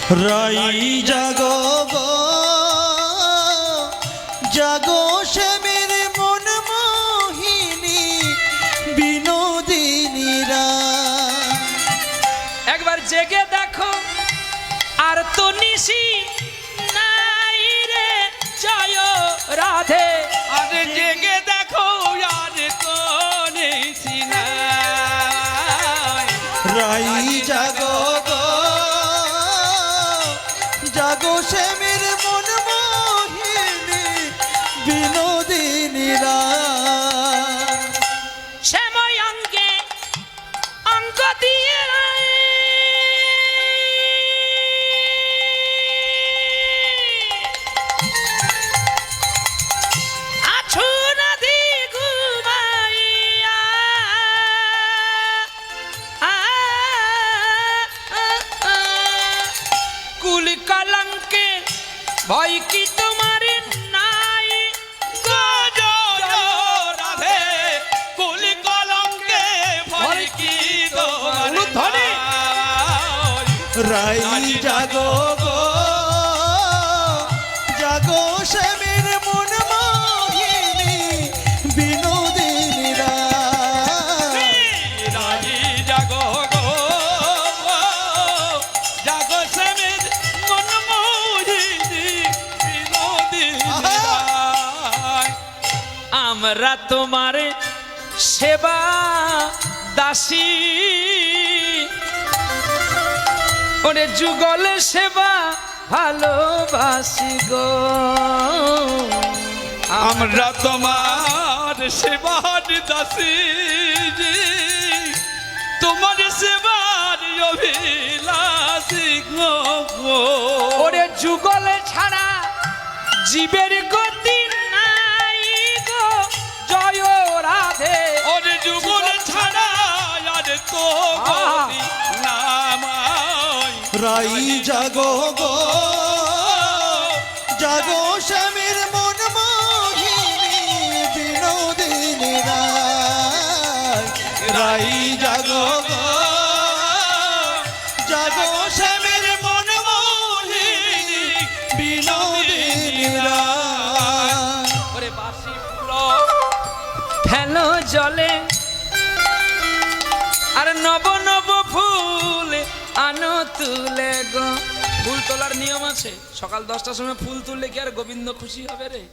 রাই জাগো গো জাগো শ্যামের মন মোহিনী বিনোদিনীরা। একবার জেগে দেখো আর তো নিশি নাই রে জয় রাধে। আর জেগে দেখো আর তো নিশি নাই। রাই জাগো গো জাগো শ্যামের মন মোহিনী বিনোদিনীরা। শ্যাময় অঙ্গে অঙ্গ দিয়ে আছো নদী ঘুমাইয়া। কুল কলঙ্কে ভয় কি তোমার নাই গো জয় রাধে। কুল কলঙ্কে ভয় কি তোমার নাই। রাই জাগো গো জাগো শ্যামের মন মোহিনী বিনোদিনীরা। রাই জাগো গো জাগো শ্যামের মন মোহিনী বিনোদিনী। আমরা তোমার সেবা দাসী ওরে যুগল সেবা ভালোবাসি গো। আমরা তোমার সেবার দাসী তোমার সেবার অভিলাষী গো। ওরে যুগল ছাড়া জীবের গতি নাই গো জয় রাধে। ওরে যুগল ছাড়া আর তো গতি নামাই। রাই জাগো গো জাগো শ্যামের মন মোহিনী বিনোদিনীরা। রাই জাগো গো জাগো শ্যামের মন মোহিনী বিনোদিনীরা। ওরে বাসি ফুল ফেলো জলে আর নব নব ফুল আনো তুলে গো। ফুল তোলার নিয়ম আছে, সকাল 10টার সময় ফুল তুললে কি আর গোবিন্দ খুশি হবে রে?